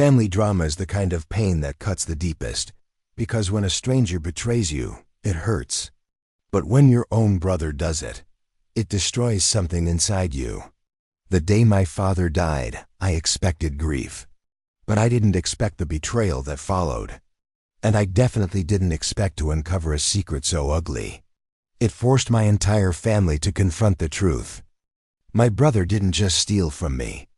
Family drama is the kind of pain that cuts the deepest, because when a stranger betrays you, it hurts. But when your own brother does it, it destroys something inside you. The day my father died, I expected grief. But I didn't expect the betrayal that followed. And I definitely didn't expect to uncover a secret so ugly. It forced my entire family to confront the truth. My brother didn't just steal from me.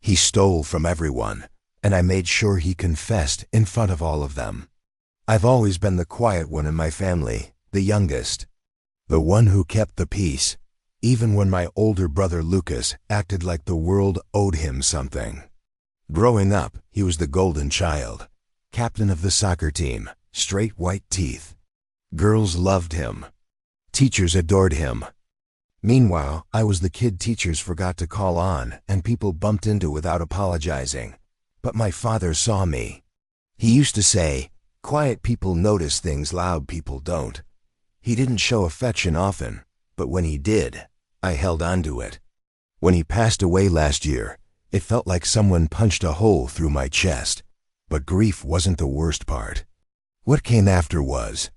He stole from everyone, and I made sure he confessed in front of all of them. I've always been the quiet one in my family, the youngest. The one who kept the peace, even when my older brother Lucas acted like the world owed him something. Growing up, he was the golden child, captain of the soccer team, straight white teeth. Girls loved him. Teachers adored him. Meanwhile, I was the kid teachers forgot to call on and people bumped into without apologizing. But my father saw me. He used to say, "Quiet people notice things loud people don't." He didn't show affection often, but when he did, I held on to it. When he passed away last year, it felt like someone punched a hole through my chest. But grief wasn't the worst part. What came after was,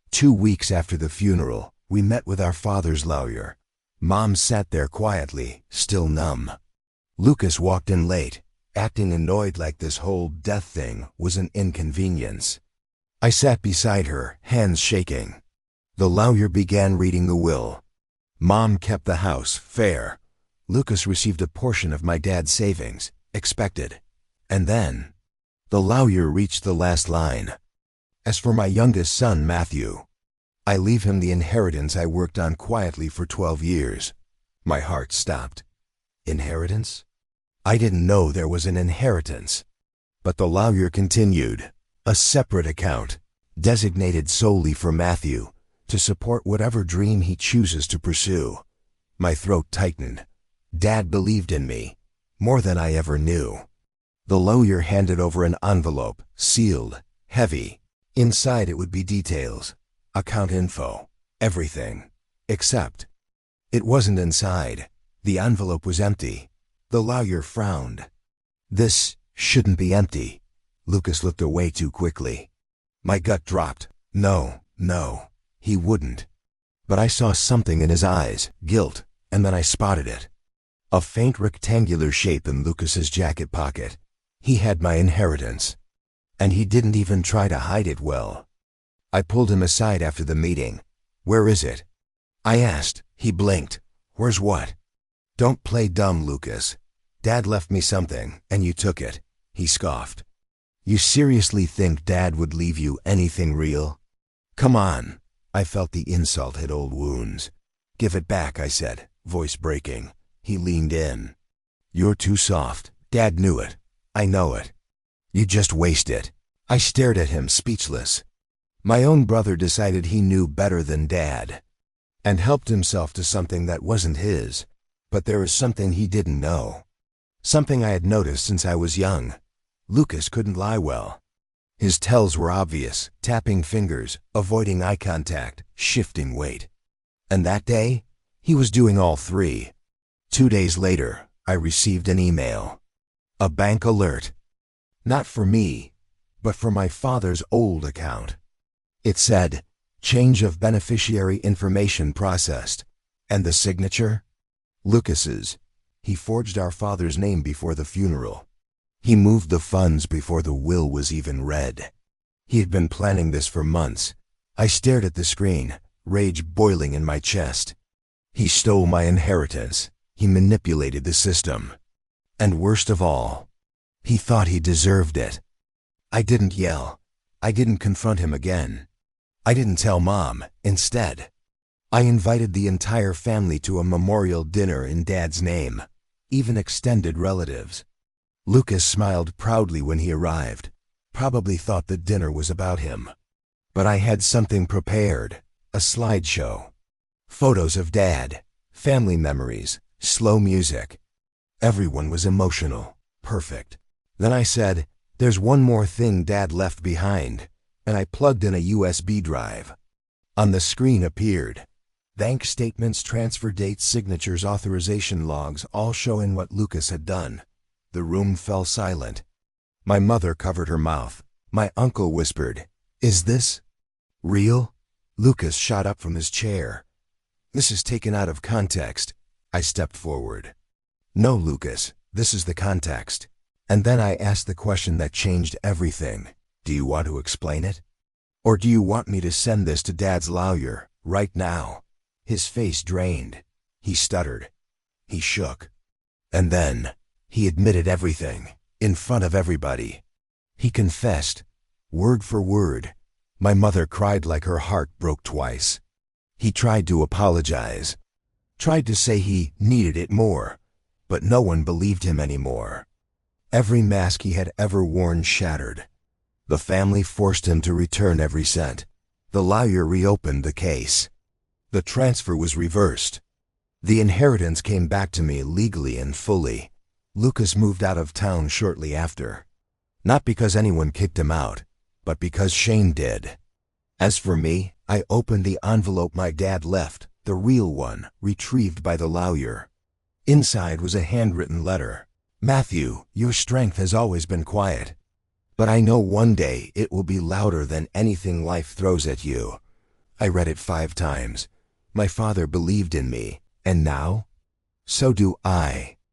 2 weeks after the funeral, we met with our father's lawyer. Mom sat there quietly, still numb. Lucas walked in late, acting annoyed like this whole death thing was an inconvenience. I sat beside her, hands shaking. The lawyer began reading the will. Mom kept the house, fair. Lucas received a portion of my dad's savings, expected. And then, the lawyer reached the last line. As for my youngest son, Matthew, I leave him the inheritance I worked on quietly for 12 years. My heart stopped. Inheritance? I didn't know there was an inheritance. But the lawyer continued. A separate account, designated solely for Matthew, to support whatever dream he chooses to pursue. My throat tightened. Dad believed in me, more than I ever knew. The lawyer handed over an envelope, sealed, heavy. Inside it would be details, account info, everything. Except, it wasn't inside. The envelope was empty. The lawyer frowned. This shouldn't be empty. Lucas looked away too quickly. My gut dropped. No, he wouldn't. But I saw something in his eyes, guilt, and then I spotted it. A faint rectangular shape in Lucas's jacket pocket. He had my inheritance. And he didn't even try to hide it well. I pulled him aside after the meeting. "Where is it?" I asked. He blinked. "Where's what?" "Don't play dumb, Lucas. Dad left me something, and you took it," he scoffed. "You seriously think Dad would leave you anything real? Come on." I felt the insult hit old wounds. "Give it back," I said, voice breaking. He leaned in. "You're too soft. Dad knew it. I know it. You just waste it." I stared at him, speechless. My own brother decided he knew better than Dad, and helped himself to something that wasn't his. But there was something he didn't know. Something I had noticed since I was young. Lucas couldn't lie well. His tells were obvious, tapping fingers, avoiding eye contact, shifting weight. And that day, he was doing all three. 2 days later, I received an email. A bank alert. Not for me, but for my father's old account. It said, "Change of beneficiary information processed." And the signature? Lucas's. He forged our father's name before the funeral. He moved the funds before the will was even read. He had been planning this for months. I stared at the screen, rage boiling in my chest. He stole my inheritance. He manipulated the system. And worst of all, he thought he deserved it. I didn't yell. I didn't confront him again. I didn't tell Mom. Instead, I invited the entire family to a memorial dinner in Dad's name, even extended relatives. Lucas smiled proudly when he arrived, probably thought the dinner was about him. But I had something prepared, a slideshow. Photos of Dad, family memories, slow music. Everyone was emotional, perfect. Then I said, "There's one more thing Dad left behind," and I plugged in a USB drive. On the screen appeared bank statements, transfer dates, signatures, authorization logs, all showing what Lucas had done. The room fell silent. My mother covered her mouth. My uncle whispered, "Is this real?" Lucas shot up from his chair. "This is taken out of context." I stepped forward. "No, Lucas, this is the context." And then I asked the question that changed everything. "Do you want to explain it? Or do you want me to send this to Dad's lawyer, right now?" His face drained. He stuttered. He shook. And then, he admitted everything, in front of everybody. He confessed, word for word. My mother cried like her heart broke twice. He tried to apologize. Tried to say he needed it more. But no one believed him anymore. Every mask he had ever worn shattered. The family forced him to return every cent. The lawyer reopened the case. The transfer was reversed. The inheritance came back to me legally and fully. Lucas moved out of town shortly after. Not because anyone kicked him out, but because Shane did. As for me, I opened the envelope my dad left, the real one, retrieved by the lawyer. Inside was a handwritten letter. "Matthew, your strength has always been quiet. But I know one day it will be louder than anything life throws at you." I read it 5 times. My father believed in me, and now? So do I.